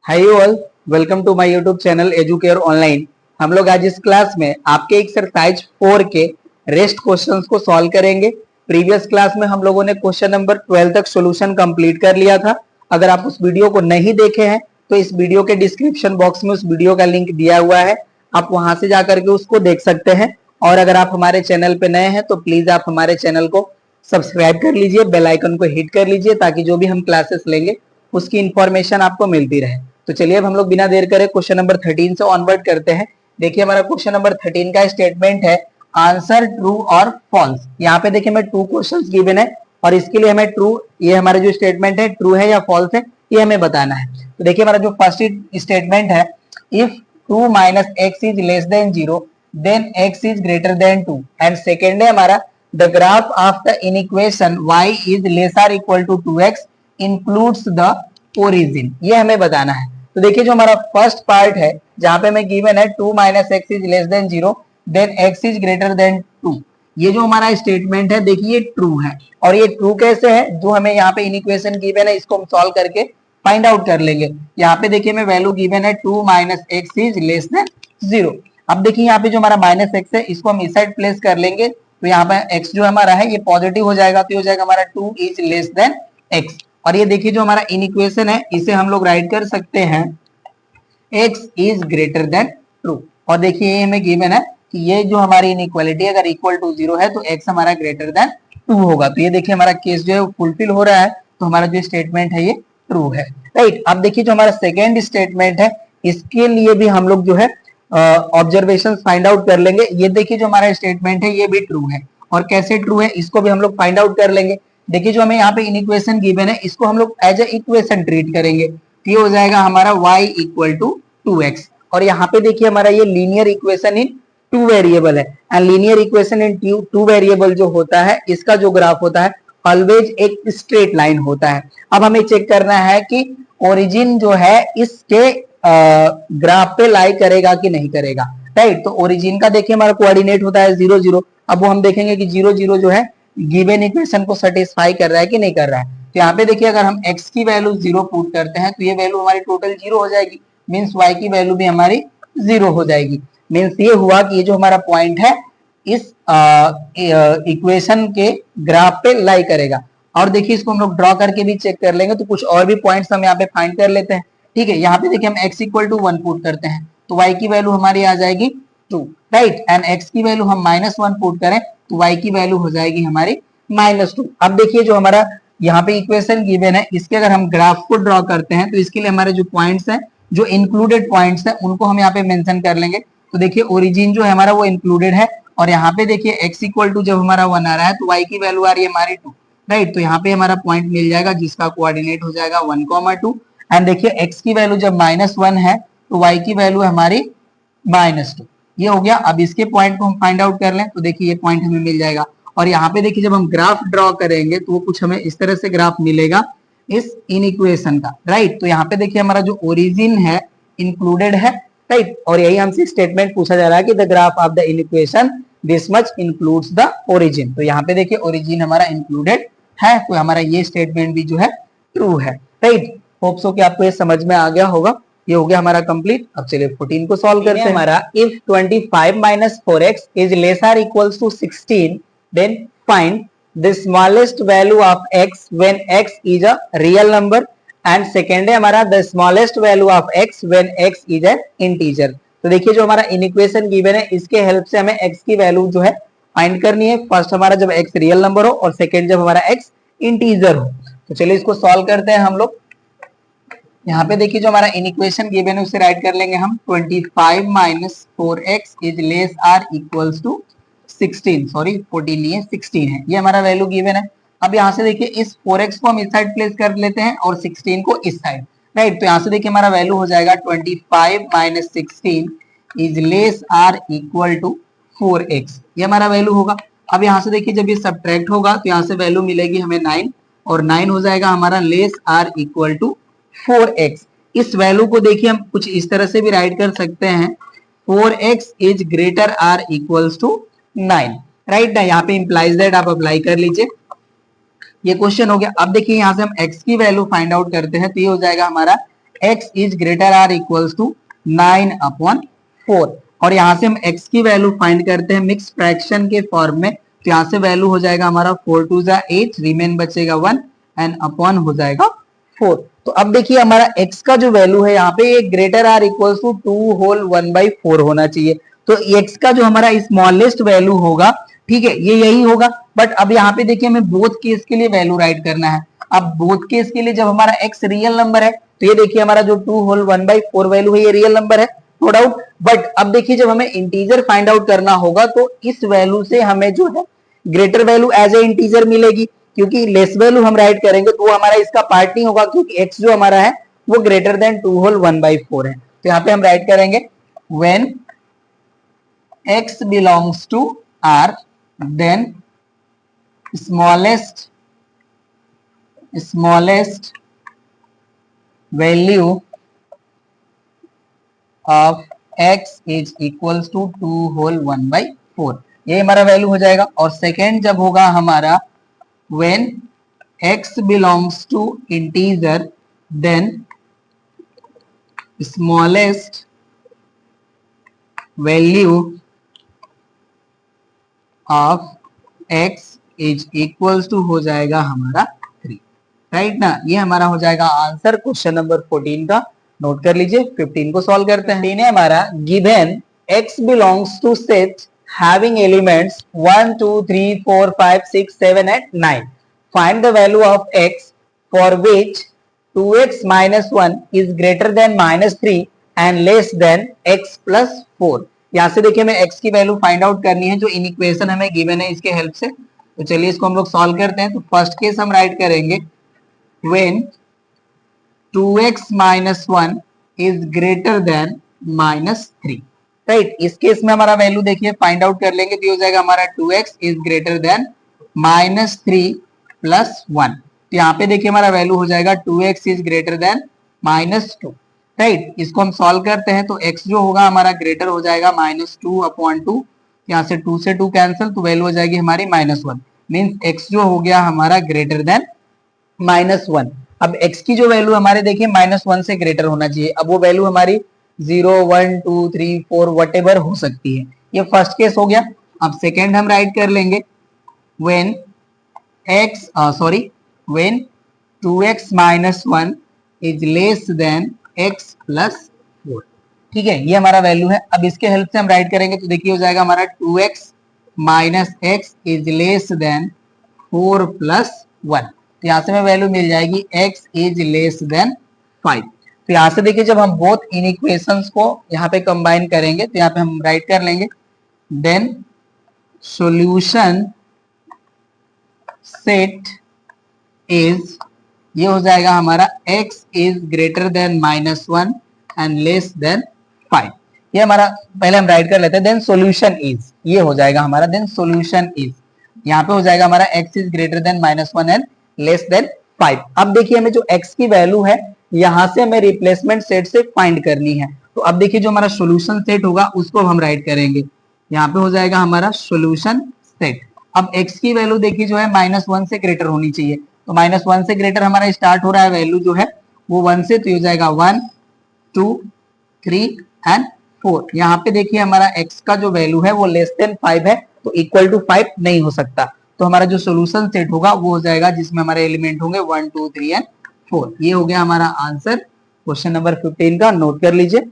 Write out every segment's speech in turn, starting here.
Hi all, welcome to my YouTube channel Educare online. हम लोग आज इस क्लास में आपके एक्सरसाइज 4 के रेस्ट क्वेश्चंस को सॉल्व करेंगे। प्रीवियस क्लास में हम लोगों ने क्वेश्चन नंबर 12 तक सॉल्यूशन कंप्लीट कर लिया था। अगर आप उस वीडियो को नहीं देखे हैं तो इस वीडियो के डिस्क्रिप्शन बॉक्स में उस वीडियो का लिंक दिया हुआ है, आप वहां से जाकर के उसको देख सकते हैं। और अगर आप हमारे चैनल पे नए हैं तो प्लीज आप हमारे चैनल को सब्सक्राइब कर लीजिए, बेल आइकन को हिट कर लीजिए ताकि जो भी हम क्लासेस लेंगे उसकी इंफॉर्मेशन आपको मिलती रहे। तो चलिए अब हम लोग बिना देर करे क्वेश्चन नंबर 13 से ऑनवर्ड करते हैं। देखिए हमारा क्वेश्चन नंबर 13 का स्टेटमेंट है आंसर ट्रू और फॉल्स। यहाँ पे देखिए हमें 2 क्वेश्चंस गिवन है और इसके लिए हमें ट्रू, ये हमारा जो स्टेटमेंट है ट्रू है या फॉल्स है ये हमें बताना है। तो देखिए हमारा जो फर्स्ट स्टेटमेंट है, if 2 minus x is less than 0 then x is greater than 2। And second है हमारा the graph of the inequation y is less or equal to 2x includes the origin. ये हमें बताना है। तो देखिए जो हमारा फर्स्ट पार्ट है जहां पे हमें गिवन है 2 minus x is less than 0 then x is greater than 2, ये जो हमारा स्टेटमेंट है देखिए ये ट्रू है। और ये ट्रू कैसे है, जो हमें यहाँ पे इनइक्वेशन गिवन है इसको हम सॉल्व करके फाइंड आउट कर लेंगे। यहाँ पे देखिए हमें वैल्यू गिवन है 2 minus x is less than 0। अब देखिए यहाँ पे जो हमारा माइनस एक्स है इसको हम इस साइड प्लेस कर लेंगे तो यहाँ पे x जो हमारा है ये पॉजिटिव हो जाएगा, तो हो जाएगा हमारा 2 इज लेस देन x। और ये देखिए जो हमारा इनइक्वेशन है इसे हम लोग राइट कर सकते हैं x is greater then true. और देखिए ये हमें गिवन है कि ये जो हमारी इनइक्वालिटी अगर इक्वल टू 0 है तो x हमारा ग्रेटर देन 2 होगा। तो ये देखिए हमारा केस जो है फुलफिल हो रहा है, तो हमारा जो स्टेटमेंट है ये ट्रू है, राइट। अब देखिए जो हमारा सेकेंड स्टेटमेंट है इसके लिए भी हम लोग जो है ऑब्जर्वेशन फाइंड आउट कर लेंगे। ये देखिए जो हमारा स्टेटमेंट है ये भी ट्रू है, और कैसे ट्रू है इसको भी हम लोग फाइंड आउट कर लेंगे। देखिए जो हमें यहाँ पे इनइक्वेशन गिवन है इसको हम लोग एज ए इक्वेशन ट्रीट करेंगे, तो ये हो जाएगा हमारा y इक्वल टू 2x। और यहाँ पे देखिए हमारा ये लीनियर इक्वेशन इन 2 वेरिएबल है, and linear equation in 2 variable जो होता है इसका जो ग्राफ होता है ऑलवेज एक स्ट्रेट लाइन होता है। अब हमें चेक करना है कि ओरिजिन जो है इसके ग्राफ पे लाई करेगा कि नहीं करेगा, राइट। तो ओरिजिन का देखिए हमारा कोऑर्डिनेट होता है 0 0। अब वो हम देखेंगे कि 0 0 जो है गिवन इक्वेशन को सेटिस्फाई कर रहा है कि नहीं कर रहा है। तो यहाँ पे देखिए अगर हम x की वैल्यू 0 पुट करते हैं तो ये वैल्यू हमारी टोटल 0 हो जाएगी, मीन्स y की वैल्यू भी हमारी 0 हो जाएगी। मीन्स ये हुआ कि ये जो हमारा पॉइंट है इस इक्वेशन के ग्राफ पे लाई करेगा। और देखिए इसको हम लोग ड्रॉ करके भी चेक कर लेंगे, तो कुछ और भी पॉइंट्स हम यहाँ पे फाइंड कर लेते हैं। ठीक है, यहाँ पे देखिए हम x इक्वल टू 1 पुट करते हैं तो y की वैल्यू हमारी आ जाएगी 2, राइट। एंड x की वैल्यू हम -1 पुट करें तो y की वैल्यू हो जाएगी हमारी -2। अब देखिए जो हमारा यहाँ पे इक्वेशन गिवन है इसके अगर हम ग्राफ को ड्रॉ करते हैं तो इसके लिए हमारे जो पॉइंट्स हैं, जो इंक्लूडेड पॉइंट्स हैं उनको हम यहाँ पे मेंशन कर लेंगे। तो देखिए ओरिजिन जो है हमारा वो इंक्लूडेड है, और यहाँ पे देखिए x इक्वल टू जब हमारा 1 आ रहा है तो y की वैल्यू आ रही है हमारी 2, राइट। तो यहाँ पे हमारा पॉइंट मिल जाएगा जिसका कोऑर्डिनेट हो जाएगा 1, 2। एंड देखिए x की वैल्यू जब -1 है तो y की वैल्यू हमारी -2, ये हो गया। अब इसके पॉइंट को हम फाइंड आउट कर लें तो देखिए ये पॉइंट हमें मिल जाएगा। और यहाँ पे देखिए जब हम ग्राफ ड्रॉ करेंगे तो वो कुछ हमें इस तरह से ग्राफ मिलेगा इस इनइक्वेशन का, राइट। तो यहाँ पे देखिए हमारा जो ओरिजिन है इंक्लूडेड है, राइट। और यही हमसे स्टेटमेंट पूछा जा रहा है कि the graph of the inequation this much includes the origin. तो यहाँ पे देखिए ओरिजिन हमारा इंक्लूडेड है, तो हमारा ये स्टेटमेंट भी जो है ट्रू है, राइट। होप सो कि आपको ये समझ में आ गया होगा। ये हो गया हमारा कंप्लीट। अब चलिए 14 को सॉल्व करते हैं। हमारा if 25 minus 4x is less or equals to 16 then find the smallest value of x when x is a real number. And second है हमारा the smallest value of x when x is an integer. तो देखिए जो हमारा inequation given है इसके help से हमें x की वैल्यू जो है फाइंड करनी है। फर्स्ट हमारा जब x रियल नंबर हो और सेकेंड जब हमारा x इंटीजर हो। तो चलिए इसको सॉल्व करते हैं हम लोग। यहाँ पे देखिए जो हमारा इनइक्वेशन गिवन है उसे राइट कर लेंगे हम 25 minus 4x is less or equals to 16, sorry 14 नहीं है 16 है, ये हमारा वैल्यू गिवन है। अब यहाँ से देखिए इस 4x को हम इस साइड प्लेस कर लेते हैं और 16 को इस साइड, राइट। तो यहाँ से देखिए हमारा वैल्यू हो जाएगा 25 minus 16 is less or equal to 4x, ये हमारा वैल्यू होगा। अब यहाँ से देखिए जब ये सब्ट्रैक्ट होगा तो यहाँ से वैल्यू मिलेगी हमें 9, और 9 हो जाएगा हमारा less or equal to 4x। इस वैल्यू को देखिए हम कुछ इस तरह से भी राइट कर सकते हैं 4x is greater or equals to 9, right ना। यहाँ पे इंप्लाइज दैट आप अप्लाई कर लीजिए, ये क्वेश्चन हो गया। अब देखिए यहाँ से हम x की वैल्यू फाइंड आउट करते हैं तो ये हो जाएगा हमारा x is greater or equals to 9/4। और यहाँ से हम x की वैल्यू फाइंड करते हैं मिक्स फ्रैक्शन के फॉर्म में, तो यहाँ से वैल्यू हो जाएगा हमारा 4 2 जा 8, रिमेन बचेगा 1 एंड अपॉन हो जाएगा 4। तो अब देखिए हमारा x का जो वैल्यू है यहाँ पे ये greater or equals to 2 whole 1/4 होना चाहिए। तो x का जो हमारा स्मॉलेस्ट वैल्यू होगा, ठीक है, ये यही होगा। बट अब यहाँ पे देखिए हमें बोथ केस के लिए वैल्यू राइट करना है। अब बोथ केस के लिए जब हमारा x रियल नंबर है, तो ये देखिए हमारा जो 2 होल 1/4 वैल्यू है ये रियल नंबर है, नो डाउट। बट अब देखिए जब हमें इंटीजर फाइंड आउट करना होगा तो इस वैल्यू से हमें जो है greater value as a integer मिलेगी, क्योंकि लेस वैल्यू हम राइट करेंगे तो वो हमारा इसका पार्ट नहीं होगा, क्योंकि x जो हमारा है वो ग्रेटर देन 2 होल 1/4 है। तो यहाँ पे हम राइट करेंगे when x belongs to r then smallest value of x is equals to 2 whole 1/4, ये हमारा वैल्यू हो जाएगा। और सेकेंड जब होगा हमारा when x belongs to integer then smallest value of x is equals to हो जाएगा हमारा 3, राइट ना। ये हमारा हो जाएगा आंसर क्वेश्चन नंबर 14 का। नोट कर लीजिए। 15 को सॉल्व करते हैं। है हमारा given x belongs to set having elements 1 2 3 4 5 6 7 and 9, find the value of x for which 2x minus 1 is greater than -3 and less than x plus 4। यहाँ से देखिए हमें x की वैल्यू फाइंड आउट करनी है जो इन इक्वेशन हमें given है इसके हेल्प से। तो चलिए इसको हम लोग सॉल्व करते हैं। तो फर्स्ट केस हम राइट करेंगे when 2x minus 1 is greater than -3, right. इस केस में हमारा वैल्यू देखिए फाइंड आउट कर लेंगे तो हो जाएगा हमारा 2x is greater than -3 plus 1। तो यहाँ पे देखिए हमारा वैल्यू हो जाएगा 2x is greater than -2, right. इसको हम सॉल्व करते हैं तो x जो होगा हमारा ग्रेटर हो जाएगा -2/2, यहाँ से 2 से 2 कैंसिल, तो वैल्यू हो जाएगी हमारी -1, मींस x जो हो गया हमारा ग्रेटर देन -1। अब x की जो वैल्यू हमारे देखिए -1 से ग्रेटर होना चाहिए। अब वो वैल्यू हमारी 0 1 2 3 4 वटेवर हो सकती है। ये फर्स्ट केस हो गया। अब सेकेंड हम राइट कर लेंगे when 2x minus 1 is less than x plus 4, ठीक है, ये हमारा वैल्यू है। अब इसके हेल्प से हम राइट करेंगे तो देखिए हो जाएगा हमारा 2x minus x is less than 4 plus 1। तो यहाँ से हमें वैल्यू मिल जाएगी x is less than 5। तो यहाँ से देखिए जब हम बोथ इन इक्वेशंस को यहाँ पे कंबाइन करेंगे तो यहाँ पे हम राइट कर लेंगे देन सॉल्यूशन सेट इज, ये हो जाएगा हमारा x is greater then -1 and less than 5। ये हमारा पहले हम राइट कर लेते हैं देन सॉल्यूशन इज, ये हो जाएगा हमारा देन सॉल्यूशन इज, यहाँ पे हो जाएगा हमारा x is greater then -1 and less than 5। अब देखिए हमें जो x की वैल्यू है यहाँ से हमें रिप्लेसमेंट सेट से फाइंड करनी है। तो अब देखिए जो हमारा सॉल्यूशन सेट होगा उसको हम राइट करेंगे। यहाँ पे हो जाएगा हमारा सॉल्यूशन सेट। अब x की वैल्यू देखिए जो है -1 से ग्रेटर होनी चाहिए। तो -1 से ग्रेटर हमारा स्टार्ट हो रहा है वैल्यू जो है वो 1 से, तो ये हो जाएगा 1 2 3 एंड 4। यहाँ पे देखिए हमारा x का जो वैल्यू है वो लेस देन 5 है, तो इक्वल टू 5 नहीं हो सकता। तो हमारा जो सॉल्यूशन सेट होगा वो हो जाएगा जिसमें हमारे एलिमेंट होंगे 1 2 3 एंड 4। ये हो गया हमारा आंसर क्वेश्चन नंबर 15 का। नोट कर लीजिए।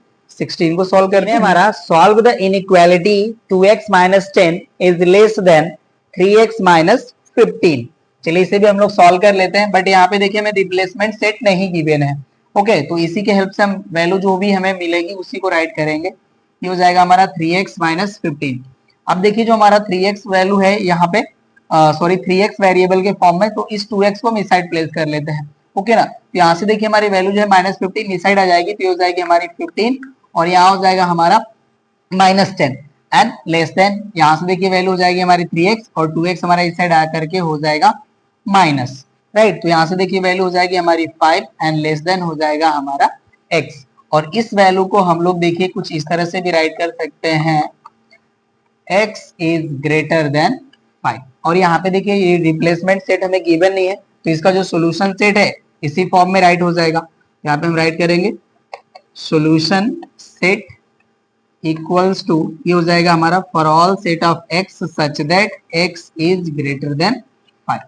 16 को सॉल्व करने हमारा solve the inequality 2x minus 10 is less than 3x minus 15। चलिए इसे भी हम लोग सॉल्व कर लेते हैं। बट यहाँ पे देखिए हमें रिप्लेसमेंट सेट नहीं गिवन है। ओके, तो इसी के हेल्प से हम वैल्यू जो भी हमें मिलेगी उसी को राइट करेंगे। ये हो जाएगा हमारा 3x minus 15। अब देखिए जो हमारा 3x वैल्यू है यहाँ पे 3x वेरिएबल के फॉर्म में, तो इस 2x को हम इस साइड प्लेस कर लेते हैं। ओके ना, तो यहाँ से देखिए हमारी वैल्यू जो है -15 इस साइड आ जाएगी, तो ये हो जाएगी हमारी 15 और यहाँ हो जाएगा हमारा -10 एंड लेस देन, यहाँ से देखिए वैल्यू हो जाएगी हमारी 3x और 2x हमारा इस साइड आ करके हो जाएगा माइनस, राइट। तो यहाँ से देखिए वैल्यू हो जाएगी हमारी 5 एंड लेस देन हो जाएगा हमारा x। और इस वैल्यू को हम लोग देखिए कुछ इस तरह से भी राइट कर सकते हैं x इज ग्रेटर देन 5। और यहाँ पे देखिए ये रिप्लेसमेंट सेट हमें गिवन नहीं है, तो इसका जो सॉल्यूशन सेट है इसी फॉर्म में राइट हो जाएगा। यहाँ पे हम राइट करेंगे सॉल्यूशन सेट इक्वल्स टू, ये हो जाएगा हमारा for all set of x such that x is greater than 5।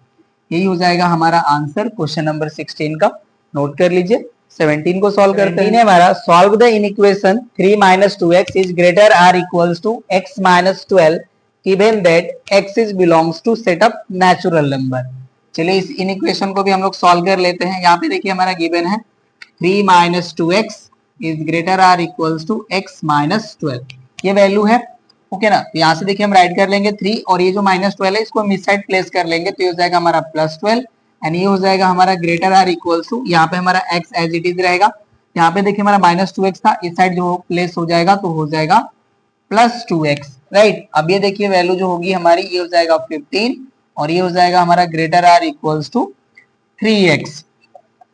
यही हो जाएगा हमारा आंसर क्वेश्चन नंबर 16 का। नोट कर लीजिए। 17 को सॉल्व करते हैं। हमारा solve the inequation 3 minus 2x is greater or equals to x minus 12 given that x is belongs to set of natural number। चलिए इस इनइक्वेशन को भी हम लोग सॉल्व कर लेते हैं। यहाँ पे देखिए हमारा गिवन है 3 minus 2x is greater or equals to x minus 12, ये वैल्यू है। ओके ना, तो यहाँ से देखिए हम राइट कर लेंगे 3 और ये जो माइनस 12 है इसको हम इस साइड प्लेस कर लेंगे, तो ये हो जाएगा हमारा प्लस 12 एंड ये हो जाएगा हमारा ग्रेटर आर इक्वल्स टू, यहाँ पे हमारा x एज इट इज रहेगा। यहाँ पे देखिए हमारा माइनस 2x था, इस साइड जो प्लेस हो जाएगा तो हो जाएगा प्लस 2x, राइट। अब ये देखिए वैल्यू जो होगी हमारी, ये हो जाएगा 15 और ये हो जाएगा हमारा greater or equals to 3x।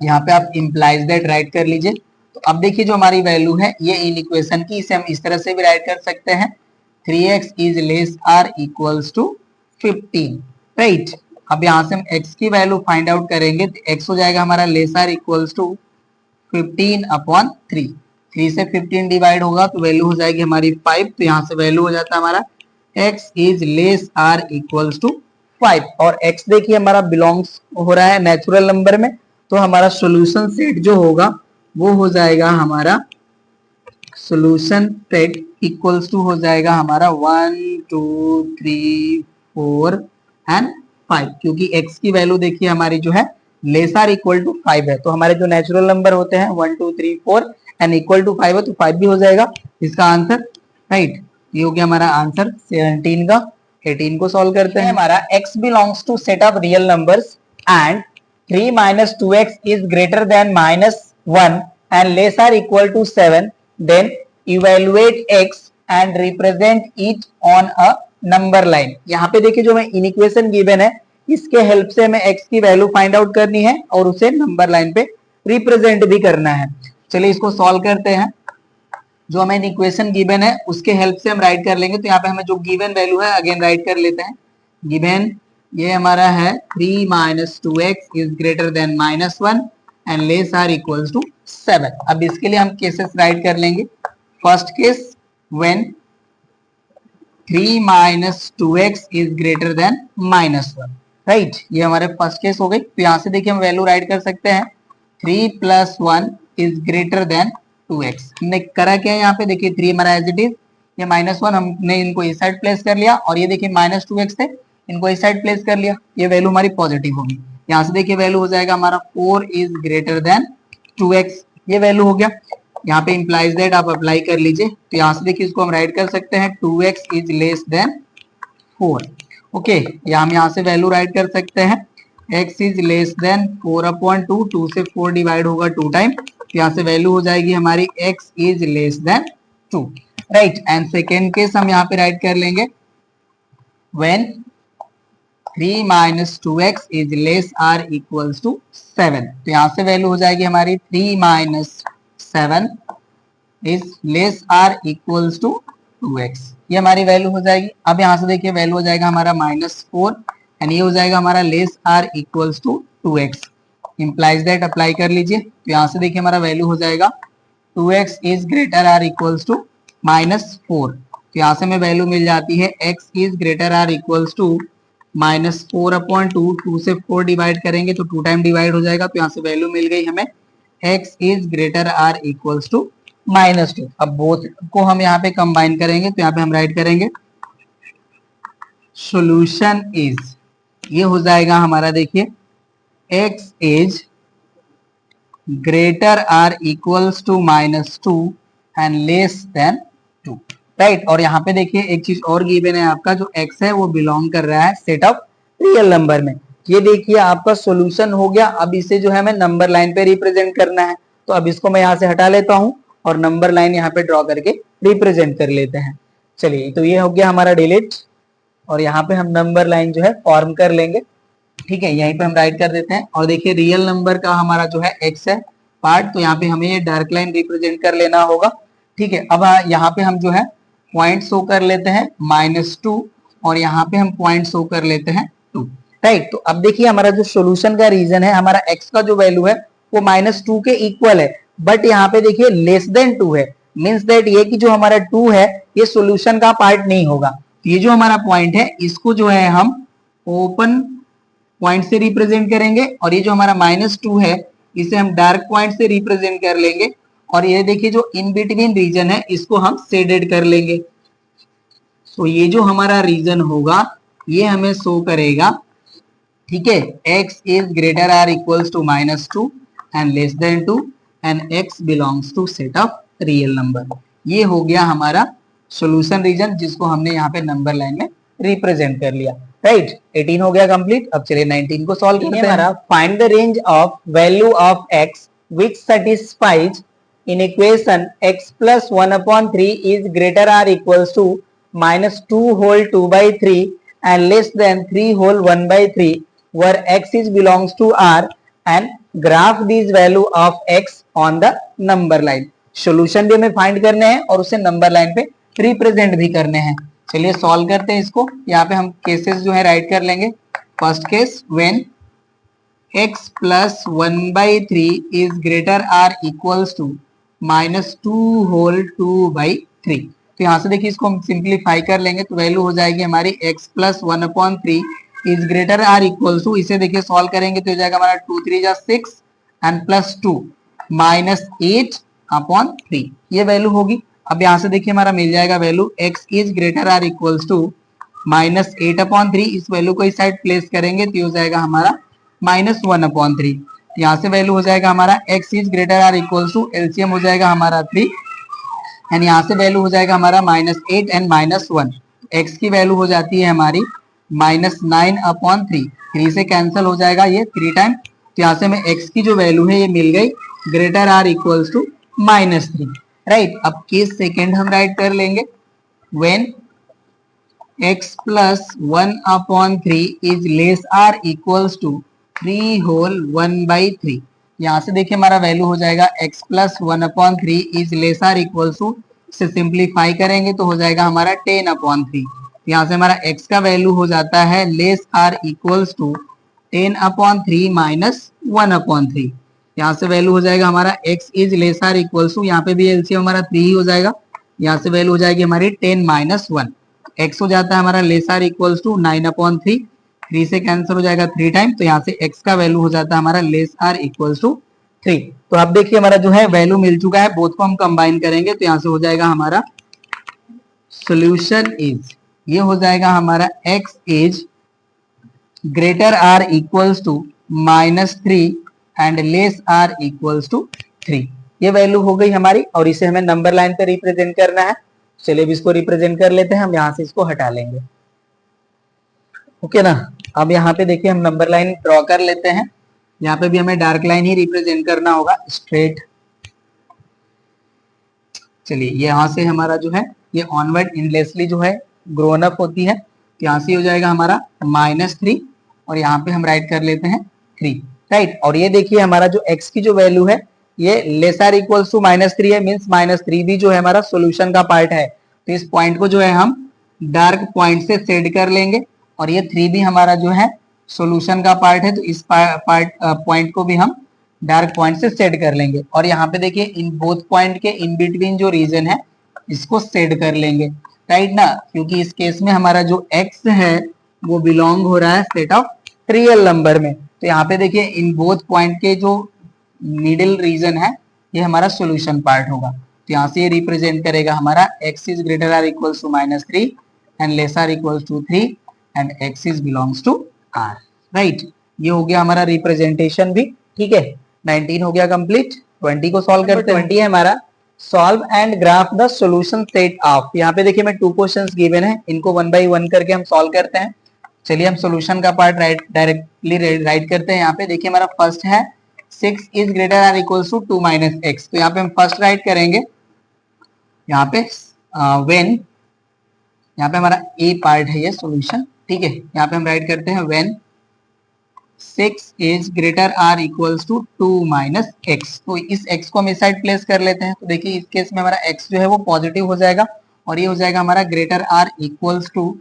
यहाँ पे आप इम्प्लाइज दैट राइट कर लीजिए। तो अब देखिए जो हमारी वैल्यू है ये इन इक्वेशन की, इसे हम इस तरह से भी राइट कर सकते हैं 3x is less or equals to 15, right. अब यहाँ से हम x की वैल्यू फाइंड आउट करेंगे तो x हो जाएगा हमारा less or equals to 15 upon 3। 3 से 15 डिवाइड होगा तो वैल्यू हो जाएगी हमारी 5, तो यहाँ से वैल्यू हो जाता है हमारा x is less or equals to 5 और x देखिए हमारा बिलोंग्स हो रहा है नेचुरल नंबर में, तो हमारा सॉल्यूशन सेट जो होगा वो हो जाएगा हमारा सॉल्यूशन सेट इक्वल्स टू हो जाएगा हमारा 1 2 3 4 एंड 5, क्योंकि x की वैल्यू देखिए हमारी जो है लेस आर इक्वल टू 5 है, तो हमारे जो नेचुरल नंबर होते हैं 1 2 3 4 एंड इक्वल टू 5 है तो 5 भी हो जाएगा इसका आंसर, राइट। ये हो गया हमारा आंसर 17 का। 18 को सॉल्व करते हैं। हमारा x belongs to set of real numbers and 3 minus 2x is greater than minus 1 and less or equal to 7, then evaluate x and represent it on a number line। यहाँ पे देखिए जो मैं इनइक्वेशन गिवन है इसके help से हमें x की वैल्यू फाइंड आउट करनी है और उसे नंबर लाइन पे रिप्रेजेंट भी करना है। चलिए इसको सॉल्व करते हैं। जो हमें इक्वेशन गिवन है उसके हेल्प से हम राइट कर लेंगे, तो यहाँ पे हमें जो गिवन वैल्यू है अगेन राइट कर लेते हैं। गिवन ये हमारा है 3 minus 2x is greater than minus 1 and less or equals to 7। अब इसके लिए हम केसेस राइट कर लेंगे। First case when 3 minus 2x is greater than minus 1, right. ये हमारे फर्स्ट केस हो गई। तो यहाँ से देखिए हम वैल्यू राइट कर सकते हैं 3 plus 1 is greater then 2x। हमने करा क्या है यहाँ पे देखिए 3 हमारा एज इट इज, ये माइनस 1 हमने इनको इस साइड प्लेस कर लिया और ये देखिए माइनस 2x थे इनको इस साइड प्लेस कर लिया, ये वैल्यू हमारी पॉजिटिव होगी। यहाँ से देखिए वैल्यू हो जाएगा हमारा 4 इज ग्रेटर देन 2x, ये वैल्यू हो गया। यहाँ पे इंप्लाइज दैट आप अप्लाई कर लीजिए, तो यहाँ से देखिए इसको हम राइट कर सकते हैं 2x is less then 4। Okay, या हम यहाँ से वैल्यू राइट कर सकते हैं x is less then 4 upon 2, 2 से 4 डिवाइड होगा 2 टाइम, तो यहाँ से वैल्यू हो जाएगी हमारी x is less than 2, right. And second case हम यहाँ पे राइट कर लेंगे when 3 minus 2x is less or equals to 7, तो यहाँ से वैल्यू हो जाएगी हमारी 3 minus 7 is less or equals to 2x, ये हमारी वैल्यू हो जाएगी। अब यहाँ से देखिए वैल्यू हो जाएगा हमारा -4 एंड ये हो जाएगा हमारा less or equals to 2x, implies that apply कर लीजिए। तो यहाँ से देखिए हमारा वैल्यू हो जाएगा 2x is greater or equals to -4, तो यहाँ से हमें वैल्यू मिल जाती है x is greater or equals to -4 upon 2, 2 से 4 डिवाइड करेंगे तो 2 टाइम डिवाइड हो जाएगा, तो यहाँ से वैल्यू मिल गई हमें x is greater or equals to -2। अब बोथ को हम यहाँ पे कंबाइन करेंगे, तो यहाँ पे हम राइट करेंगे सॉल्यूशन इज, ये हो जाएगा हमारा देखिए x is greater or equals to -2 and less than 2, right. और यहाँ पे देखिए एक चीज और गिवन है आपका, जो x है वो बिलोंग कर रहा है सेट ऑफ रियल नंबर में। ये देखिए आपका सॉल्यूशन हो गया। अब इसे जो है हमें नंबर लाइन पे रिप्रेजेंट करना है, तो अब इसको मैं यहाँ से हटा लेता हूँ और नंबर लाइन यहाँ पे ड्रॉ करके रिप्रेजेंट कर लेते हैं। चलिए, तो ये हो गया हमारा डिलीट और यहाँ पे हम नंबर लाइन जो है फॉर्म कर लेंगे, ठीक है। यहीं पे हम राइट कर देते हैं और देखिए रियल नंबर का हमारा जो है x है पार्ट, तो यहाँ पे हमें ये डार्क लाइन रिप्रेजेंट कर लेना होगा, ठीक है। अब यहाँ पे हम जो है पॉइंट शो कर लेते हैं -2 और यहाँ पे हम पॉइंट शो कर लेते हैं 2, राइट। तो अब देखिए हमारा जो सॉल्यूशन का रीजन है, हमारा x का जो वैल्यू है वो -2 के इक्वल है, बट यहाँ पे देखिए लेस देन 2 है, मीन्स दैट ये कि जो हमारा 2 है ये सोल्यूशन का पार्ट नहीं होगा। ये जो हमारा पॉइंट है इसको जो है हम ओपन पॉइंट से रिप्रेजेंट करेंगे, और ये जो हमारा -2 है इसे हम डार्क पॉइंट से रिप्रेजेंट कर लेंगे, और ये देखिए जो इन बिटवीन रीजन है इसको हम शेडेड कर लेंगे। तो ये जो हमारा रीजन होगा ये हमें शो करेगा, ठीक है, x is greater or equals to -2 and less than 2 and x belongs to set of real number. ये हो गया हमारा सॉल्यूशन रीजन जिसको हमने यहाँ पे नंबर लाइन में रिप्रेजेंट कर लिया, राइट। 18 हो गया कंप्लीट। अब चलिए 19 को सॉल्व करते हैं। हमारा find the range of value of x which satisfies in equation x plus 1/3 is greater or equals to -2 whole 2/3 and less than 3 whole 1/3 where x is belongs to r and graph this value of x on the number line। Solution भी हमें find करने हैं और उसे number line पे represent भी करने हैं। चलिए सॉल्व करते हैं इसको। यहाँ पे हम केसेस जो है राइट कर लेंगे। First case when x plus 1/3 is greater or equals to -2 whole 2/3। तो यहाँ से देखिए इसको हम सिंप्लीफाई कर लेंगे तो वैल्यू हो जाएगी हमारी x plus 1/3 is greater or equal to, इसे देखिए सॉल्व करेंगे तो हो जाएगा हमारा 2 3 जा 6 एंड +2 -8/3 ये वैल्यू होगी। अब यहाँ से देखिए हमारा मिल जाएगा value x is greater or equals to -8/3। इस वैल्यू को इस साइड प्लेस करेंगे तो हो जाएगा हमारा -1/3। यहाँ से वैल्यू हो जाएगा हमारा x is greater or equals to, LCM हो जाएगा हमारा 3 एंड यहाँ से वैल्यू हो जाएगा हमारा -8 एंड -1। x की वैल्यू हो जाती है हमारी -9/3। 3 से कैंसिल हो जाएगा ये 3 टाइम, तो यहाँ से हमें x की जो वैल्यू है ये मिल गई greater or equals to -3, right. अब केस सेकेंड हम राइट कर लेंगे। When x plus 1/3 is less r equals to 3 whole 1/3। यहाँ से देखिए हमारा वैल्यू हो जाएगा x plus 1/3 is less r equals to, से सिंप्लीफाई करेंगे तो हो जाएगा हमारा 10/3। यहाँ से हमारा x का वैल्यू हो जाता है less r equals to 10/3 minus 1/3। यहाँ से वैल्यू हो जाएगा हमारा x is less r equals to, यहाँ पे भी एलसीएम हमारा 3 ही हो जाएगा। यहाँ से वैल्यू हो जाएगी हमारी 10 - 1। x हो जाता है हमारा लेस आर इक्वल्स टू 9/3। 3 से कैंसिल हो जाएगा 3 टाइम, तो यहाँ से x का वैल्यू हो जाता है हमारा लेस आर इक्वल्स टू 3। तो अब देखिए हमारा जो है वैल्यू मिल चुका है, बोथ को हम कंबाइन करेंगे तो यहाँ से हो जाएगा हमारा सोल्यूशन इज, ये हो जाएगा हमारा x is greater or equals to -3 and less or equals to 3। ये वैल्यू हो गई हमारी और इसे हमें नंबर लाइन पे रिप्रेजेंट करना है। चलिए अब इसको रिप्रेजेंट कर लेते हैं। हम यहाँ से इसको हटा लेंगे, ओके ना। अब यहाँ पे देखिए हम नंबर लाइन ड्रॉ कर लेते हैं। यहाँ पे भी हमें डार्क लाइन ही रिप्रेजेंट करना होगा, स्ट्रेट। चलिए यहाँ से हमारा जो है ये ऑनवर्ड इनलेसली जो है ग्रोन अप होती है, तो यहाँ से हो जाएगा हमारा -3 और यहाँ पे हम राइट कर लेते हैं 3, राइट। और ये देखिए हमारा जो x की जो वैल्यू है ये लेस आर इक्वल्स टू -3 है, मीन्स -3 भी जो है हमारा सॉल्यूशन का पार्ट है। तो इस पॉइंट को जो है हम डार्क पॉइंट से शेड कर लेंगे और ये 3 भी हमारा जो है सॉल्यूशन का पार्ट है, तो इस पॉइंट को भी हम डार्क पॉइंट से शेड कर लेंगे। और यहाँ पे देखिए इन बोथ पॉइंट के इन बिटवीन जो रीजन है इसको शेड कर लेंगे, राइट ना, क्योंकि इस केस में हमारा जो x है वो बिलोंग हो रहा है सेट ऑफ रियल नंबर में। तो यहाँ पे देखिए इन बोथ पॉइंट के जो मिडिल रीजन है ये हमारा सॉल्यूशन पार्ट होगा। तो यहाँ से ये रिप्रेजेंट करेगा हमारा x is greater or equals to -3 and less or equals to 3 and x is belongs to r, right. ये हो गया हमारा रिप्रेजेंटेशन भी, ठीक है। 19 हो गया कंप्लीट। 20 को सॉल्व करते हैं। 20 है हमारा solve and graph the solution set of. यहाँ पे देखिए मैं 2 क्वेश्चंस गिवन है, इनको 1 बाय 1 करके हम सॉल्व करते हैं। चलिए हम सॉल्यूशन का पार्ट डायरेक्टली राइट करते हैं। यहाँ पे देखिए हमारा फर्स्ट है 6 is greater or equals to 2 - x। तो यहाँ पे हम फर्स्ट राइट करेंगे। यहाँ पे व्हेन, यहाँ पे हमारा ए पार्ट है ये सॉल्यूशन, ठीक है। यहाँ पे हम राइट करते हैं when 6 is greater or equals to 2 - x। तो इस x को हम इस साइड प्लेस कर लेते हैं। तो देखिए इस केस में हमारा x जो है वो पॉजिटिव हो जाएगा और ये हो जाएगा हमारा ग्रेटर आर इक्वल्स टू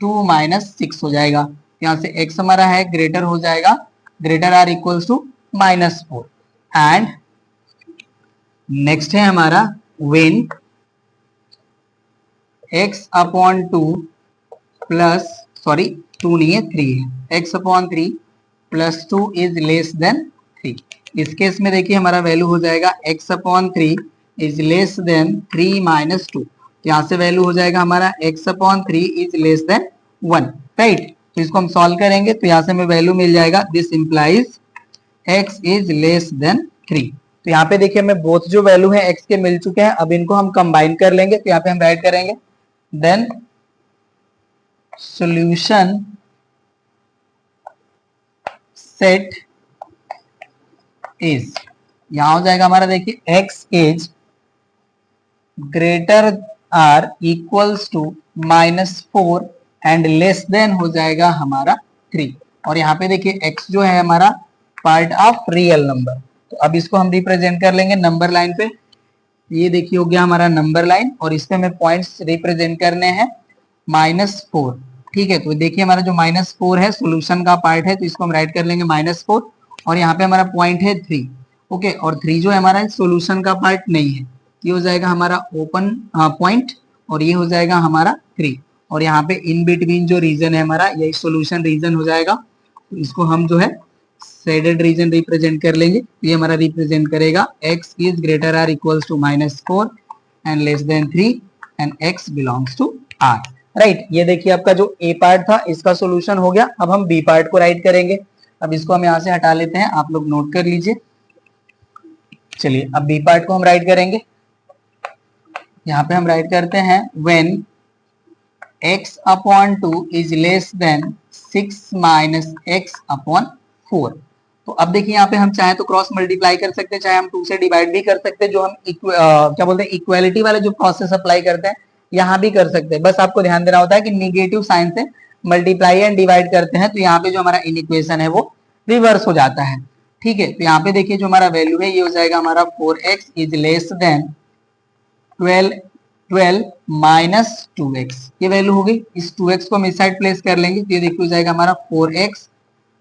2 - 6 हो जाएगा। यहाँ से x हमारा है ग्रेटर हो जाएगा greater or equals to -4 and next है हमारा when x upon 2 plus, sorry 2 नहीं है 3 है, x upon 3 plus 2 is less than 3। इस केस में देखिए हमारा वैल्यू हो जाएगा x upon 3 is less than 3 minus 2। यहाँ से वैल्यू हो जाएगा हमारा x upon 3 is less then 1, right. तो इसको हम सॉल्व करेंगे तो यहाँ से हमें वैल्यू मिल जाएगा this implies x is less than 3। तो यहाँ पे देखिए हमें बोथ जो वैल्यू है x के मिल चुके हैं, अब इनको हम कंबाइन कर लेंगे। तो यहाँ पे हम राइट करेंगे देन सॉल्यूशन सेट इज, यहां हो जाएगा हमारा देखिए x is greater or equals to -4 and less than हो जाएगा हमारा 3। और यहाँ पे देखिए x जो है हमारा पार्ट ऑफ रियल नंबर। तो अब इसको हम रिप्रेजेंट कर लेंगे नंबर लाइन पे। ये देखिए हो गया हमारा नंबर लाइन और इस पे हमें पॉइंट्स रिप्रेजेंट करने हैं -4, ठीक है। तो देखिए हमारा जो -4 है सोल्यूशन का पार्ट है, तो इसको हम राइट कर लेंगे -4 और यहाँ पे हमारा पॉइंट है 3, ओके। और 3 जो है हमारा सोल्यूशन का पार्ट नहीं है, ये हो जाएगा हमारा ओपन पॉइंट और ये हो जाएगा हमारा 3। और यहाँ पे इन बिटवीन जो रीजन है हमारा यही सोल्यूशन रीजन हो जाएगा। तो इसको हम जो है शेडेड रीजन रिप्रेजेंट कर लेंगे। तो ये हमारा रिप्रेजेंट करेगा x is greater or equals to -4 and less than 3 and x belongs to r, right. ये देखिए आपका जो ए पार्ट था इसका सोल्यूशन हो गया। अब हम बी पार्ट को राइट करेंगे। अब इसको हम यहाँ से हटा लेते हैं, आप लोग नोट कर लीजिए। चलिए अब बी पार्ट को हम राइट करेंगे। यहाँ पे हम राइट करते हैं when x upon 2 is less then 6 minus x upon 4। तो अब देखिए यहाँ पे हम चाहे तो क्रॉस मल्टीप्लाई कर सकते हैं, चाहे हम 2 से डिवाइड भी कर सकते हैं। जो हम क्या बोलते हैं इक्वालिटी वाले जो प्रोसेस अप्लाई करते हैं यहाँ भी कर सकते हैं। बस आपको ध्यान देना होता है कि निगेटिव साइन से मल्टीप्लाई एंड डिवाइड करते हैं तो यहाँ पे जो हमारा इन इक्वेशन है वो रिवर्स हो जाता है, ठीक है। तो यहाँ पे देखिए जो हमारा वैल्यू है ये हो जाएगा हमारा 4x is less then 12 minus 2x, ये वैल्यू हो गई। इस 2x को हम इस साइड प्लेस कर लेंगे तो ये देखिए हो जाएगा हमारा 4x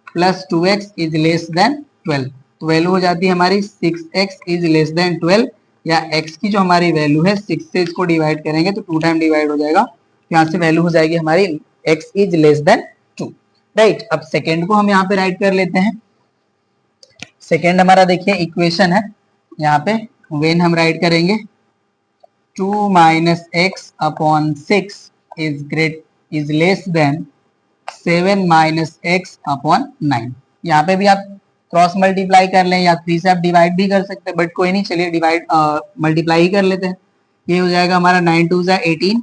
plus 2x is less then 12। तो वैल्यू हो जाती है हमारी 6x इज लेस देन 12, या x की जो हमारी वैल्यू है 6 से इसको डिवाइड करेंगे तो 2 टाइम डिवाइड हो जाएगा। तो यहाँ से वैल्यू हो जाएगी हमारी x is less than 2, right. अब सेकेंड को हम यहाँ पे राइट कर लेते हैं। सेकेंड हमारा देखिए इक्वेशन है, यहाँ पे वेन हम राइट करेंगे 2 minus x upon 6 is less then 7 minus x upon 9। यहाँ पे भी आप क्रॉस मल्टीप्लाई कर लें या 3 से आप डिवाइड भी कर सकते हैं, बट कोई नहीं, चलिए डिवाइड मल्टीप्लाई ही कर लेते हैं। ये हो जाएगा हमारा 9 2 18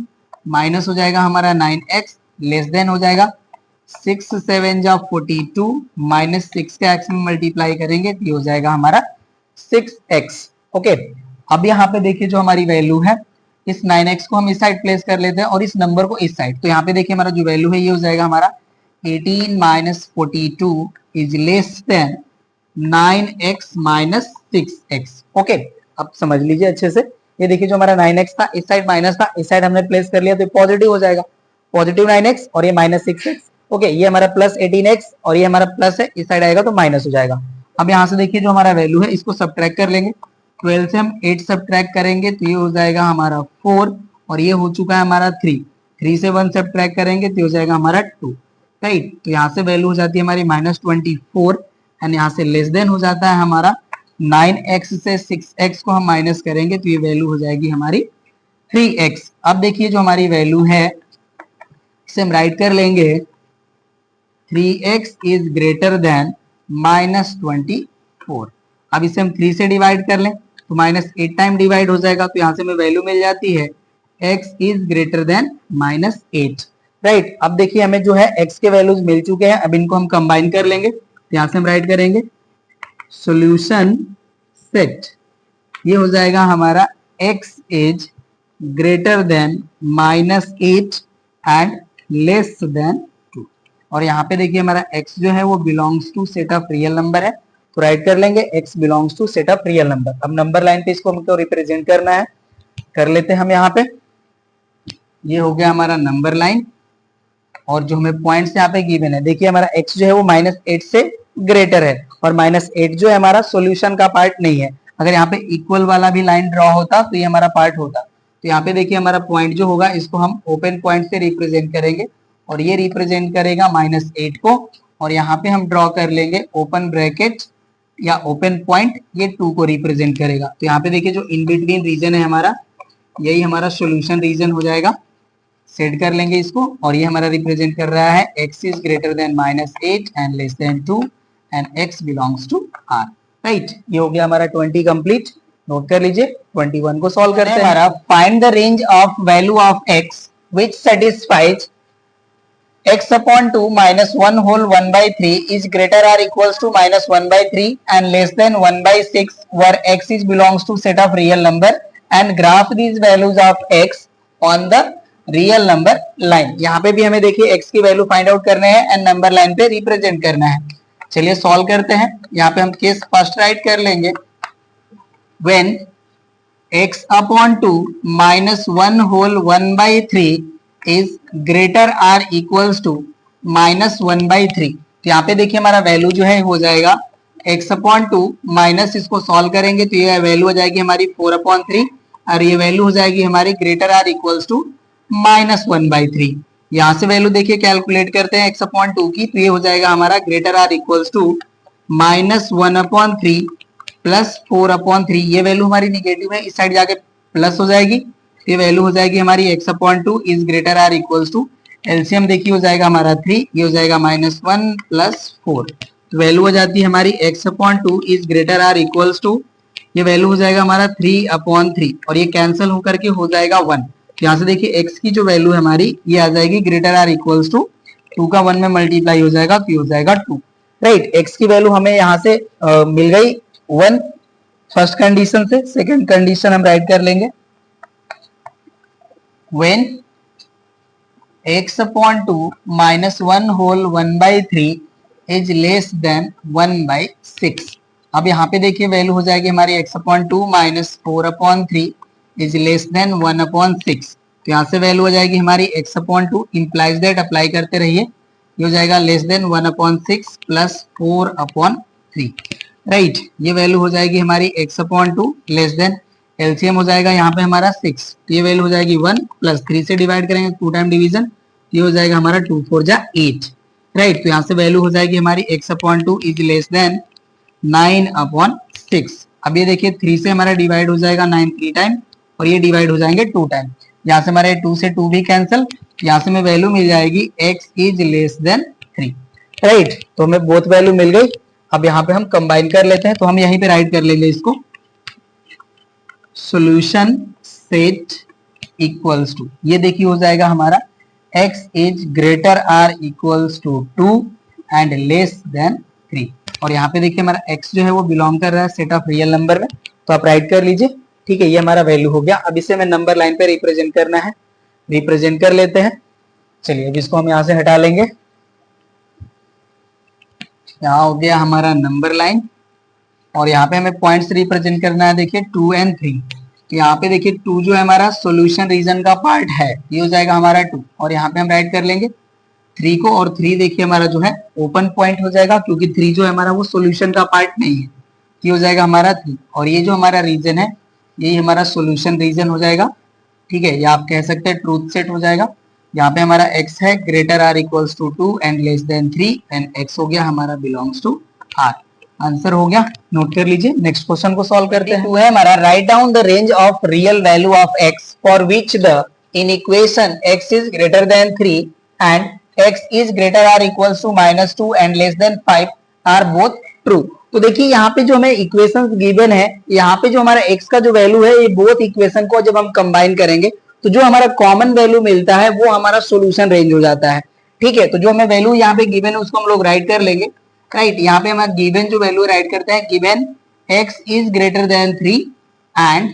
माइनस हो जाएगा हमारा 9x लेस देन हो जाएगा 6 7 42 माइनस 6 के x में मल्टीप्लाई करेंगे तो ये हो जाएगा हमारा 6x, ओके। अब यहाँ पे देखिए जो हमारी वैल्यू है इस 9x को हम इस साइड प्लेस कर लेते हैं और इस नंबर को इस साइड। तो यहाँ पे देखिए हमारा जो वैल्यू है ये हो जाएगा हमारा 18 minus 42 is less then 9x minus 6x, okay. अब समझ लीजिए अच्छे से। ये देखिए जो हमारा 9x था इस साइड माइनस था, इस साइड हमने प्लेस कर लिया तो पॉजिटिव हो जाएगा, पॉजिटिव 9x और ये माइनस 6x, ओके। ये हमारा प्लस 18x और ये हमारा प्लस है, इस साइड आएगा तो माइनस हो जाएगा। अब यहाँ से देखिए जो हमारा वैल्यू है इसको सब्ट्रैक्ट कर लेंगे। 12 से हम 8 सब्ट्रैक्ट करेंगे तो ये हो जाएगा हमारा 4 और ये हो चुका है हमारा 3 से 1 सब्ट्रैक्ट करेंगे तो ये हो जाएगा हमारा 2, राइट। तो यहाँ से वैल्यू हो जाती है हमारी -24 एंड यहाँ से लेस देन हो जाता है हमारा 9x से 6x को हम माइनस करेंगे तो ये वैल्यू हो जाएगी हमारी 3x। अब देखिए जो हमारी वैल्यू है इसे हम राइट कर लेंगे 3x इज ग्रेटर देन -24। अब इसे हम 3 से डिवाइड कर लें तो -8 टाइम डिवाइड हो जाएगा तो यहाँ से हमें वैल्यू मिल जाती है x is greater than -8, right. अब देखिए हमें जो है x के वैल्यूज मिल चुके हैं, अब इनको हम कंबाइन कर लेंगे। यहाँ से हम राइट करेंगे सॉल्यूशन सेट, ये हो जाएगा हमारा x is greater than -8 and less than 2। और यहाँ पे देखिए हमारा x जो है वो belongs to set of real number है, तो राइट कर लेंगे x belongs to set of real number. अब नंबर लाइन पे इसको हमको रिप्रेजेंट करना है, कर लेते हैं हम। यहाँ पे ये हो गया हमारा नंबर लाइन और जो हमें पॉइंट्स यहाँ पे गिवन है, देखिए हमारा x जो है वो -8 से ग्रेटर है और -8 जो है हमारा सॉल्यूशन का पार्ट नहीं है। अगर यहाँ पे इक्वल वाला भी लाइन ड्रॉ होता तो ये हमारा पार्ट होता। तो यहाँ पे देखिए हमारा पॉइंट जो होगा इसको हम ओपन पॉइंट से रिप्रेजेंट करेंगे और ये रिप्रेजेंट करेगा -8 को, और यहाँ पे हम ड्रॉ कर लेंगे ओपन ब्रैकेट या ओपन पॉइंट, ये 2 को रिप्रेजेंट करेगा। तो यहाँ पे देखिए जो इन बिटवीन रीजन है हमारा, यही हमारा सोल्यूशन रीजन हो जाएगा। सेट कर लेंगे इसको, और ये हमारा रिप्रेजेंट कर रहा है x is greater than -8 and less than 2 and x belongs to r। Right, ये हो गया हमारा 20 कंप्लीट। नोट कर लीजिए। 21 को सॉल्व करते हैं। हमारा find the range of value of x which satisfies x upon 2 minus 1 whole 1 by 3 is greater or equals to minus 1 by 3 and less than 1 by 6 where x is belongs to set of real number and graph these values of x on the real number line। यहाँ पे भी हमें देखिए x की value find out करने हैं and number line पे represent करना है। चलिए सॉल्व करते हैं। यहाँ पे हम केस फर्स्ट राइट कर लेंगे। when x upon 2 minus 1 whole 1 by 3 is greater or equals to minus 1 by 3। तो यहाँ पे देखिए हमारा वैल्यू जो है हो जाएगा x अपॉन 2 माइनस, इसको सॉल्व करेंगे तो ये वैल्यू हो जाएगी हमारी 4 अपॉन 3 और ये वैल्यू हो जाएगी हमारी ग्रेटर और इक्वल्स टू -1 by 3। यहाँ से वैल्यू देखिए कैलकुलेट करते हैं x अपॉन 2 की, तो ये हो जाएगा हमारा ग्रेटर और equals to -1 upon 3 plus 4 upon 3। ये वैल्यू हमारी निगेटिव है, इस साइड जाके प्लस हो जाएगी, ये वैल्यू हो जाएगी हमारी x upon 2 is greater or equals to, LCM देखिए हो जाएगा हमारा 3, ये हो जाएगा -1 प्लस 4। तो वैल्यू हो जाती है हमारी x upon 2 is greater or equals to, ये वैल्यू हो जाएगा हमारा 3 अपॉन 3 और ये कैंसिल होकर के हो जाएगा 1। तो यहाँ से देखिए x की जो वैल्यू है हमारी ये आ जाएगी ग्रेटर आर इक्वल्स टू 2 का 1 में मल्टीप्लाई हो जाएगा तो ये हो जाएगा 2। राइट, x की वैल्यू हमें यहाँ से मिल गई 1 फर्स्ट कंडीशन से। सेकंड कंडीशन हम राइट कर लेंगे। when x upon 2 minus 1 whole 1 by 3 is less than 1 by 6। अब यहाँ पे देखिए वैल्यू हो जाएगी हमारी x upon 2 minus 4 upon 3 is less than 1 upon 6। तो यहाँ से वैल्यू हो जाएगी हमारी x upon 2 implies that, apply करते रहिए, ये हो जाएगा less than 1 upon 6 plus 4 upon 3। Right, ये वैल्यू हो जाएगी हमारी x upon 2 less than, LCM हो जाएगा यहाँ पे हमारा 6, तो ये वैल्यू हो जाएगी 1 प्लस 3 से डिवाइड करेंगे 2 टाइम डिवीजन, ये हो जाएगा हमारा 2 4 जा 8। राइट, तो यहाँ से वैल्यू हो जाएगी हमारी x upon 2 is less then 9 upon 6। अब ये देखिए 3 से हमारा डिवाइड हो जाएगा 9 3 टाइम और ये डिवाइड हो जाएंगे 2 टाइम, यहाँ से हमारे 2 से 2 भी कैंसिल, यहाँ से हमें वैल्यू मिल जाएगी x is less than 3। Right, तो हमें बोथ वैल्यू मिल गई। अब यहाँ पे हम कंबाइन कर लेते हैं, तो हम यहीं पे राइट कर लेंगे इसको, सॉल्यूशन सेट इक्वल्स टू, ये देखिए हो जाएगा हमारा x is greater or equals to 2 and less than 3। और यहाँ पे देखिए हमारा x जो है वो बिलोंग कर रहा है सेट ऑफ रियल नंबर में, तो आप राइट कर लीजिए। ठीक है, ये हमारा वैल्यू हो गया। अब इसे हमें नंबर लाइन पे रिप्रेजेंट करना है, रिप्रेजेंट कर लेते हैं। चलिए अब इसको हम यहाँ से हटा लेंगे। यहाँ हो गया हमारा नंबर लाइन और यहाँ पे हमें पॉइंट्स रिप्रेजेंट करना है, देखिए 2 एंड 3। तो यहाँ पे देखिए 2 जो है हमारा सॉल्यूशन रीजन का पार्ट है, ये हो जाएगा हमारा 2 और यहाँ पे हम राइट कर लेंगे 3 को, और 3 देखिए हमारा जो है ओपन पॉइंट हो जाएगा क्योंकि 3 जो है हमारा वो सॉल्यूशन का पार्ट नहीं है, ये हो जाएगा हमारा 3। और ये जो हमारा रीजन है यही हमारा सॉल्यूशन रीजन हो जाएगा। ठीक है, या आप कह सकते हैं ट्रूथ सेट हो जाएगा। यहाँ पे हमारा x है greater or equals to 2 and less than 3 and x हो गया हमारा बिलोंग्स टू r। आंसर हो गया, नोट कर लीजिए। नेक्स्ट क्वेश्चन को सॉल्व करते हैं। 2 है हमारा, write down the range of real value of x for which the inequation x is greater than 3 and x is greater or equals to -2 and less than 5 or both true. तो देखिए यहाँ पे जो हमें equation given है, यहाँ पे जो हमारा x का जो वैल्यू है, ये बोथ इक्वेशन को जब हम कंबाइन करेंगे तो जो हमारा कॉमन वैल्यू मिलता है वो हमारा सॉल्यूशन रेंज हो जाता है। ठीक है, तो जो हमें वैल्यू यहाँ पे गिवन है उसको हम लोग राइट कर लेंगे। राइट, यहाँ पे हमारा गिवन जो वैल्यू राइट करते हैं, given x is greater than 3 and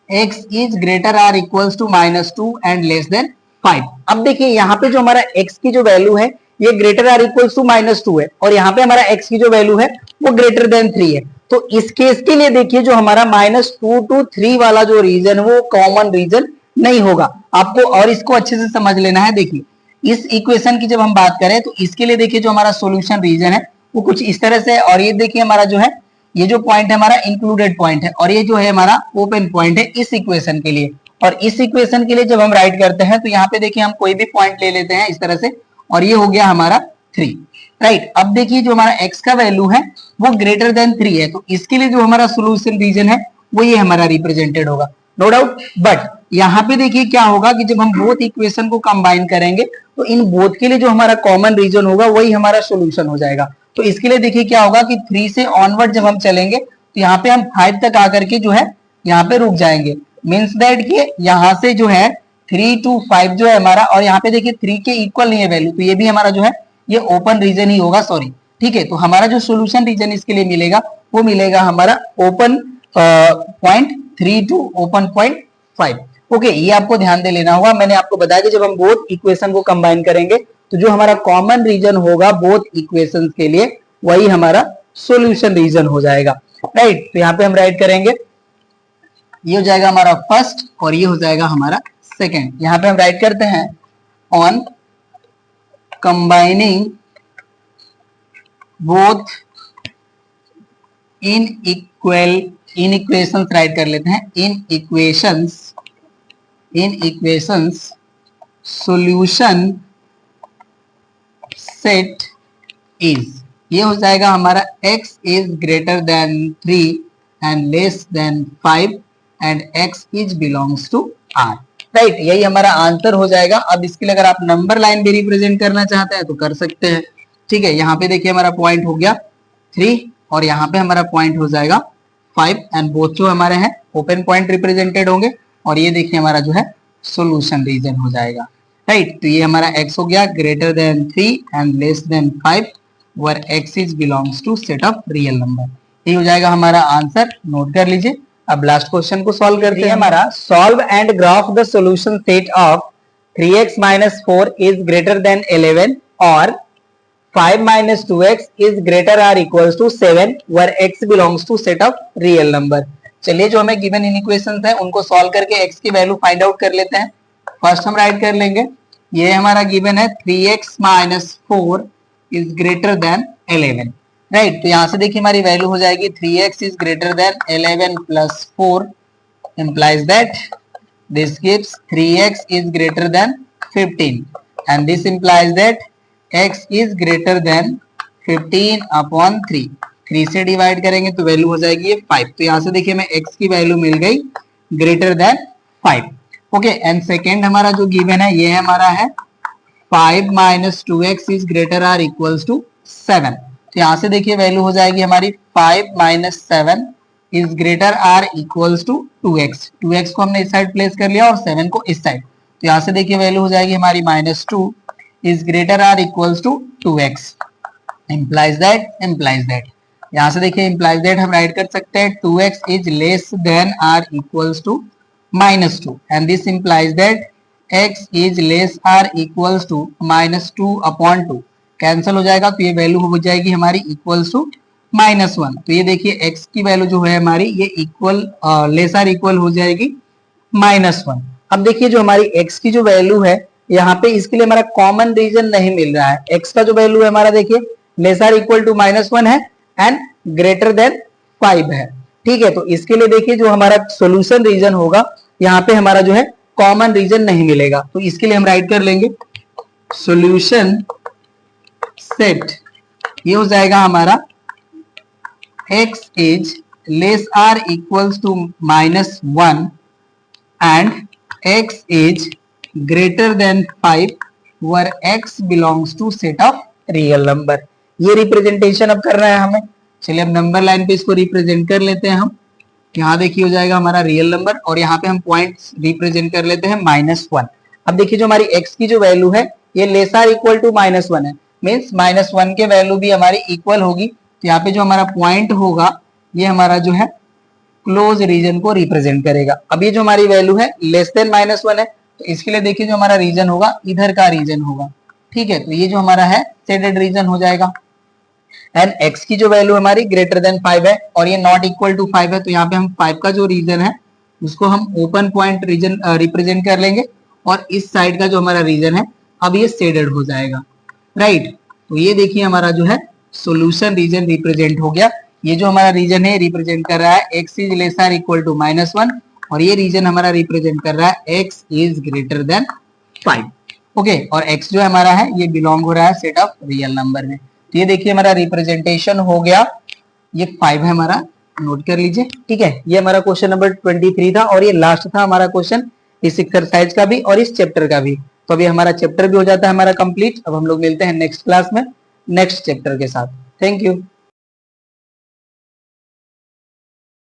x is greater or equals to -2 and less than 5। अब देखिए यहाँ पे जो हमारा x की जो वैल्यू है ये ग्रेटर आर इक्वल्स टू -2 है और यहाँ पे हमारा x की जो वैल्यू है वो ग्रेटर देन 3 है। तो इस केस के लिए देखिए जो हमारा -2 to 3 वाला जो रीजन वो कॉमन रीजन नहीं होगा आपको, और इसको अच्छे से समझ लेना है। देखिए इस इक्वेशन की जब हम बात करें तो इसके लिए देखिए जो हमारा सॉल्यूशन रीजन है वो कुछ इस तरह से है, और ये देखिए हमारा जो है ये जो पॉइंट है हमारा इंक्लूडेड पॉइंट है और ये जो है हमारा ओपन पॉइंट है इस इक्वेशन के लिए। और इस इक्वेशन के लिए जब हम राइट करते हैं तो यहाँ पे देखिए हम कोई भी पॉइंट ले लेते हैं इस तरह से और ये हो गया हमारा 3, राइट। अब देखिए जो हमारा x का वैल्यू है वो ग्रेटर देन 3 है, तो इसके लिए जो हमारा सोल्यूशन रीजन है वो ये हमारा रिप्रेजेंटेड होगा, नो डाउट। बट यहाँ पे देखिए क्या होगा कि जब हम बोथ इक्वेशन को कंबाइन करेंगे तो इन बोथ के लिए जो हमारा कॉमन रीजन होगा वही हमारा सोल्यूशन हो जाएगा। तो इसके लिए देखिए क्या होगा कि 3 से ऑनवर्ड जब हम चलेंगे तो यहाँ पे हम 5 तक आकर के जो है यहाँ पे रुक जाएंगे। मीन्स दैट कि यहाँ से जो है 3 to 5 जो है हमारा, और यहाँ पे देखिए 3 के इक्वल नहीं है वैल्यू, तो ये भी हमारा जो है ये ओपन रीजन ही होगा, सॉरी, ठीक है। तो हमारा जो सोल्यूशन रीजन इसके लिए मिलेगा वो मिलेगा हमारा open point 3 to open point 5। Okay, ये आपको ध्यान दे लेना होगा। मैंने आपको बताया कि जब हम बोथ इक्वेशन को कंबाइन करेंगे तो जो हमारा कॉमन रीजन होगा बोथ इक्वेशंस के लिए वही हमारा सॉल्यूशन रीजन हो जाएगा, राइट। तो यहाँ पे हम राइट करेंगे, ये हो जाएगा हमारा फर्स्ट और ये हो जाएगा हमारा सेकंड। यहाँ पे हम राइट करते हैं on combining both inequations, write कर लेते हैं inequations solution set is, ये हो जाएगा हमारा x is greater than 3 and less than 5 and x is belongs to R, right. यही हमारा आंसर हो जाएगा। अब इसके लिए अगर आप नंबर लाइन भी रिप्रेजेंट करना चाहते हैं तो कर सकते हैं, ठीक है। यहाँ पे देखिए हमारा पॉइंट हो गया 3 और यहाँ पे हमारा पॉइंट हो जाएगा 5 एंड बोथ जो हमारे हैं ओपन पॉइंट रिप्रेजेंटेड होंगे और ये देखिए हमारा जो है सॉल्यूशन रीजन हो जाएगा, राइट। तो ये हमारा x हो गया greater than 3 and less than 5 where x is belongs to set of real number, ये हो जाएगा हमारा आंसर, नोट कर लीजिए। अब लास्ट क्वेश्चन को सॉल्व करते हैं। हमारा solve and graph the solution set of 3x minus 4 is greater than 11 और 5 minus 2x is greater or equals to 7 where x belongs to set of real number। चलिए जो हमें गिवन इक्वेशंस है उनको सॉल्व करके x की value find out कर लेते हैं। फर्स्ट हम राइट कर लेंगे, ये हमारा गिवन है 3x minus 4 is greater than 11, right. तो यहाँ से देखिए हमारी वैल्यू हो जाएगी 3x is greater than 11 plus 4 implies that this gives 3x is greater than 15 and this implies that x is greater than 15 upon 3। 3 से डिवाइड करेंगे तो वैल्यू हो जाएगी ये 5। तो यहाँ से देखिए हमें x की वैल्यू मिल गई greater than 5। Okay, and second हमारा जो गिवन है ये हमारा है 5 minus 2x is greater or equals to 7। तो यहाँ से देखिए वैल्यू हो जाएगी हमारी 5 minus 7 is greater or equals to 2x। 2x को हमने इस साइड प्लेस कर लिया और 7 को इस साइड, तो यहाँ से देखिए वैल्यू हो जाएगी हमारी -2 is greater or equals to 2x। implies that यहाँ से देखिए implies that हम राइट कर सकते हैं 2x is less than or equals to -2 and this implies that x is less or equals to -2 upon 2। Cancel हो जाएगा तो ये वैल्यू हो जाएगी हमारी इक्वल्स टू -1। तो ये देखिए x की वैल्यू जो है हमारी ये इक्वल लेस और इक्वल हो जाएगी -1। अब देखिए जो हमारी x की जो वैल्यू है यहाँ पे इसके लिए हमारा कॉमन रीजन नहीं मिल रहा है। x का जो वैल्यू है हमारा देखिए लेस और इक्वल टू -1 है एंड ग्रेटर देन 5 है, ठीक है। तो इसके लिए देखिए जो हमारा सोल्यूशन रीजन होगा यहाँ पे हमारा जो है कॉमन रीजन नहीं मिलेगा। तो इसके लिए हम राइट कर लेंगे सॉल्यूशन सेट, ये हो जाएगा हमारा x is less or equals to -1 and x is greater than 5 where x belongs to set of real number. ये रिप्रेजेंटेशन अब करना है हमें। चलिए अब नंबर लाइन पे इसको रिप्रेजेंट कर लेते हैं हम। यहाँ देखिए हो जाएगा हमारा रियल नंबर और यहाँ पे हम पॉइंट्स रिप्रेजेंट कर लेते हैं -1। अब देखिए जो हमारी x की जो वैल्यू है ये लेस आर इक्वल टू -1 है, मीन्स -1 के वैल्यू भी हमारी इक्वल होगी। तो यहाँ पे जो हमारा पॉइंट होगा ये हमारा जो है क्लोज रीजन को रिप्रेजेंट करेगा। अब ये जो हमारी वैल्यू है लेस देन -1 है, तो इसके लिए देखिए जो हमारा रीजन होगा इधर का रीजन होगा, ठीक है। तो ये जो हमारा है शेडेड रीजन हो जाएगा एंड x की जो वैल्यू हमारी ग्रेटर देन 5 है और ये नॉट इक्वल टू 5 है, तो यहाँ पे हम 5 का जो रीजन है उसको हम ओपन पॉइंट रीजन रिप्रेजेंट कर लेंगे और इस साइड का जो हमारा रीजन है अब ये शेडेड हो जाएगा, राइट। तो ये देखिए हमारा जो है सॉल्यूशन रीजन रिप्रेजेंट हो गया। ये जो हमारा रीजन है रिप्रेजेंट कर रहा है x is lesser equal to -1 और ये रीजन हमारा रिप्रेजेंट कर रहा है x is greater than 5। Okay, और x जो हमारा है ये बिलोंग हो रहा है सेट ऑफ रियल नंबर में। तो ये देखिए हमारा रिप्रेजेंटेशन हो गया, ये 5 है हमारा, नोट कर लीजिए। ठीक है, ये हमारा क्वेश्चन नंबर 23 था और ये लास्ट था हमारा क्वेश्चन इस एक्सरसाइज का भी और इस चैप्टर का भी। तो अभी हमारा चैप्टर भी हो जाता है हमारा कंप्लीट। अब हम लोग मिलते हैं नेक्स्ट क्लास में नेक्स्ट चैप्टर के साथ। Thank you.